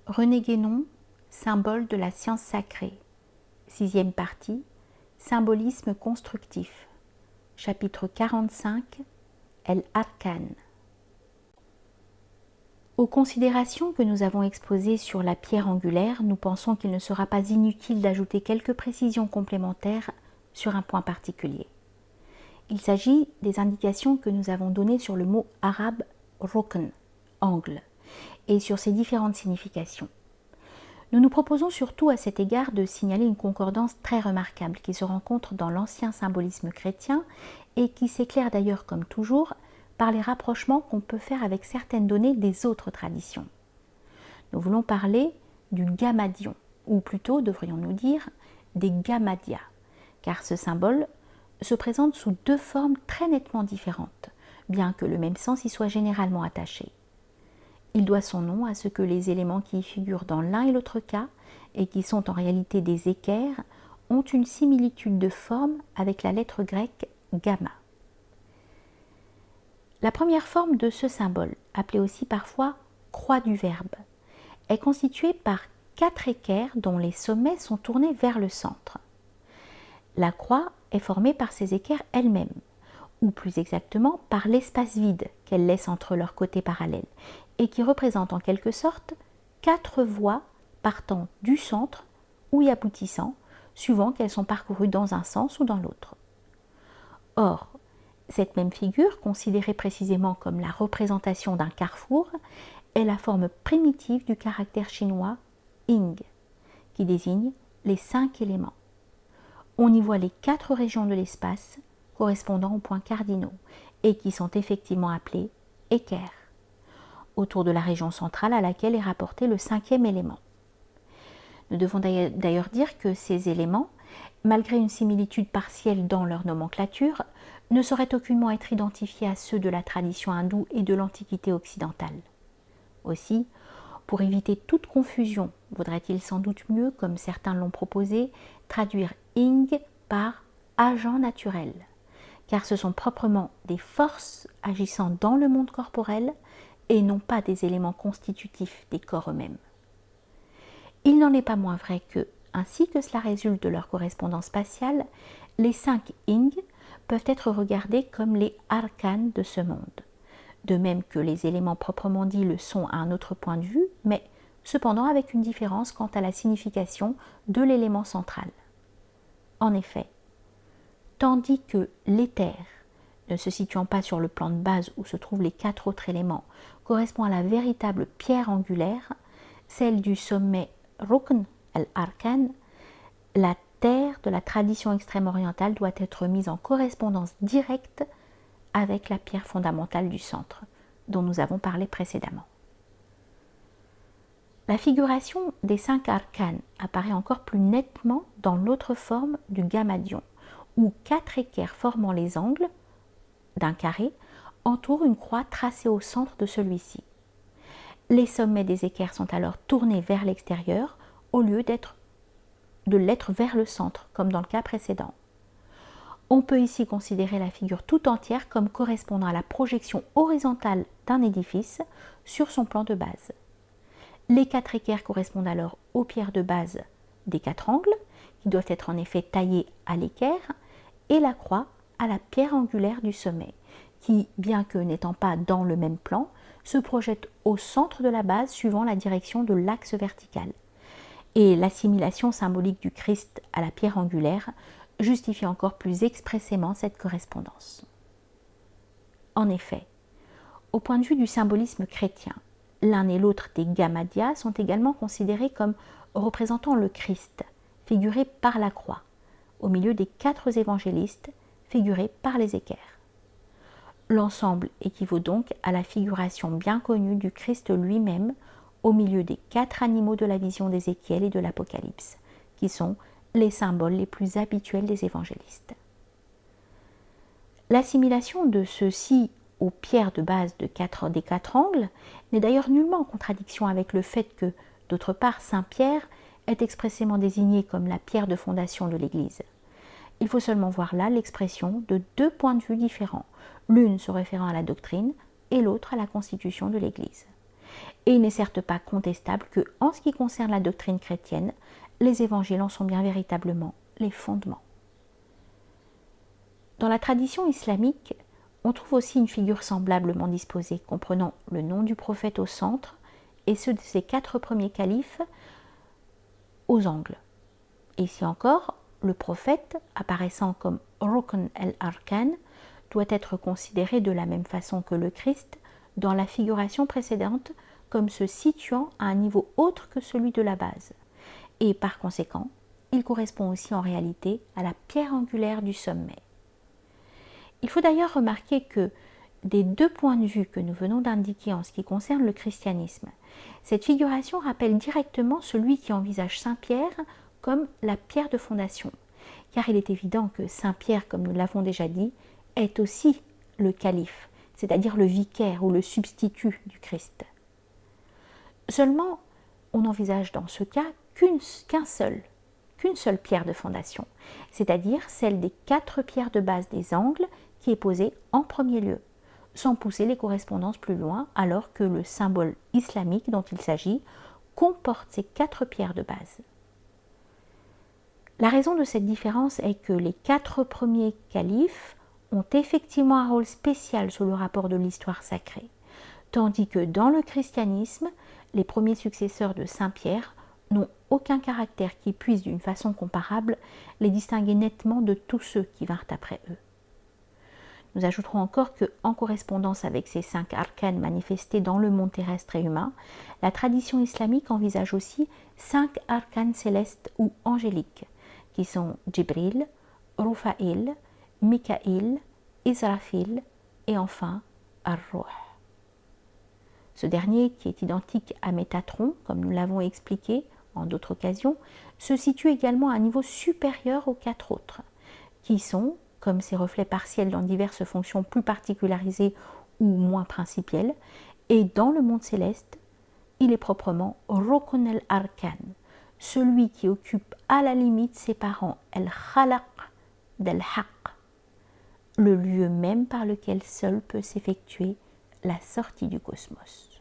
René Guénon, symbole de la science sacrée. 6e partie, symbolisme constructif. Chapitre 45, El Arcan. Aux considérations que nous avons exposées sur la pierre angulaire, nous pensons qu'il ne sera pas inutile d'ajouter quelques précisions complémentaires sur un point particulier. Il s'agit des indications que nous avons données sur le mot arabe rukn, angle, et sur ses différentes significations. Nous nous proposons surtout à cet égard de signaler une concordance très remarquable qui se rencontre dans l'ancien symbolisme chrétien et qui s'éclaire d'ailleurs comme toujours par les rapprochements qu'on peut faire avec certaines données des autres traditions. Nous voulons parler du gammadion, ou plutôt devrions-nous dire des gammadias, car ce symbole se présente sous deux formes très nettement différentes, bien que le même sens y soit généralement attaché. Il doit son nom à ce que les éléments qui y figurent dans l'un et l'autre cas, et qui sont en réalité des équerres, ont une similitude de forme avec la lettre grecque gamma. La première forme de ce symbole, appelée aussi parfois croix du Verbe, est constituée par 4 équerres dont les sommets sont tournés vers le centre. La croix est formée par ces équerres elles-mêmes, ou plus exactement par l'espace vide qu'elles laissent entre leurs côtés parallèles, et qui représente en quelque sorte 4 voies partant du centre ou y aboutissant, suivant qu'elles sont parcourues dans un sens ou dans l'autre. Or, cette même figure, considérée précisément comme la représentation d'un carrefour, est la forme primitive du caractère chinois Ying, qui désigne les 5 éléments. On y voit les 4 régions de l'espace correspondant aux points cardinaux et qui sont effectivement appelées équerres, autour de la région centrale à laquelle est rapporté le 5e élément. Nous devons d'ailleurs dire que ces éléments, malgré une similitude partielle dans leur nomenclature, ne sauraient aucunement être identifiés à ceux de la tradition hindoue et de l'Antiquité occidentale. Aussi, pour éviter toute confusion, vaudrait-il sans doute mieux, comme certains l'ont proposé, traduire Ying par agent naturel, car ce sont proprement des forces agissant dans le monde corporel et non pas des éléments constitutifs des corps eux-mêmes. Il n'en est pas moins vrai que, ainsi que cela résulte de leur correspondance spatiale, les 5 Ying peuvent être regardés comme les arcanes de ce monde, de même que les éléments proprement dits le sont à un autre point de vue, mais cependant avec une différence quant à la signification de l'élément central. En effet, tandis que l'éther, ne se situant pas sur le plan de base où se trouvent les 4 autres éléments, correspond à la véritable pierre angulaire, celle du sommet Rukn al-Arkan, la terre de la tradition extrême-orientale doit être mise en correspondance directe avec la pierre fondamentale du centre, dont nous avons parlé précédemment. La figuration des 5 arcanes apparaît encore plus nettement dans l'autre forme du gammadion, où 4 équerres formant les angles d'un carré entourent une croix tracée au centre de celui-ci. Les sommets des équerres sont alors tournés vers l'extérieur au lieu de l'être vers le centre, comme dans le cas précédent. On peut ici considérer la figure tout entière comme correspondant à la projection horizontale d'un édifice sur son plan de base. Les 4 équerres correspondent alors aux pierres de base des 4 angles, qui doivent être en effet taillées à l'équerre, et la croix à la pierre angulaire du sommet, qui, bien que n'étant pas dans le même plan, se projette au centre de la base suivant la direction de l'axe vertical. Et l'assimilation symbolique du Christ à la pierre angulaire justifie encore plus expressément cette correspondance. En effet, au point de vue du symbolisme chrétien, l'un et l'autre des gammadias sont également considérés comme représentant le Christ, figuré par la croix, au milieu des 4 évangélistes, figurés par les équerres. L'ensemble équivaut donc à la figuration bien connue du Christ lui-même au milieu des 4 animaux de la vision d'Ézéchiel et de l'Apocalypse, qui sont les symboles les plus habituels des évangélistes. L'assimilation de ceux-ci aux pierres de base des 4 angles n'est d'ailleurs nullement en contradiction avec le fait que, d'autre part, Saint Pierre est expressément désigné comme la pierre de fondation de l'Église. Il faut seulement voir là l'expression de 2 points de vue différents, l'une se référant à la doctrine et l'autre à la constitution de l'Église. Et il n'est certes pas contestable que, en ce qui concerne la doctrine chrétienne, les évangiles en sont bien véritablement les fondements. Dans la tradition islamique, on trouve aussi une figure semblablement disposée, comprenant le nom du prophète au centre et ceux de ses 4 premiers califes aux angles. Et ici encore, le prophète, apparaissant comme Rukn al-Arkan, doit être considéré de la même façon que le Christ dans la figuration précédente, comme se situant à un niveau autre que celui de la base. Et par conséquent, il correspond aussi en réalité à la pierre angulaire du sommet. Il faut d'ailleurs remarquer que des 2 points de vue que nous venons d'indiquer en ce qui concerne le christianisme, cette figuration rappelle directement celui qui envisage Saint Pierre comme la pierre de fondation, car il est évident que Saint Pierre, comme nous l'avons déjà dit, est aussi le calife, c'est-à-dire le vicaire ou le substitut du Christ. Seulement, on envisage dans ce cas qu'une seule pierre de fondation, c'est-à-dire celle des 4 pierres de base des angles qui est posée en premier lieu, sans pousser les correspondances plus loin, alors que le symbole islamique dont il s'agit comporte ces 4 pierres de base. La raison de cette différence est que les 4 premiers califes ont effectivement un rôle spécial sous le rapport de l'histoire sacrée, tandis que dans le christianisme, les premiers successeurs de Saint Pierre n'ont aucun caractère qui puisse d'une façon comparable les distinguer nettement de tous ceux qui vinrent après eux. Nous ajouterons encore que, en correspondance avec ces 5 arcanes manifestés dans le monde terrestre et humain, la tradition islamique envisage aussi 5 arcanes célestes ou angéliques, qui sont Djibril, Rufaïl, Mikaïl, Israfil et enfin Ar-Ruh. Ce dernier, qui est identique à Métatron, comme nous l'avons expliqué en d'autres occasions, se situe également à un niveau supérieur aux 4 autres, qui sont, comme ses reflets partiels dans diverses fonctions plus particularisées ou moins principielles, et dans le monde céleste, il est proprement Rukn al-Arkan, celui qui occupe à la limite séparant el-Khalaq del-Haq, le lieu même par lequel seul peut s'effectuer la sortie du cosmos.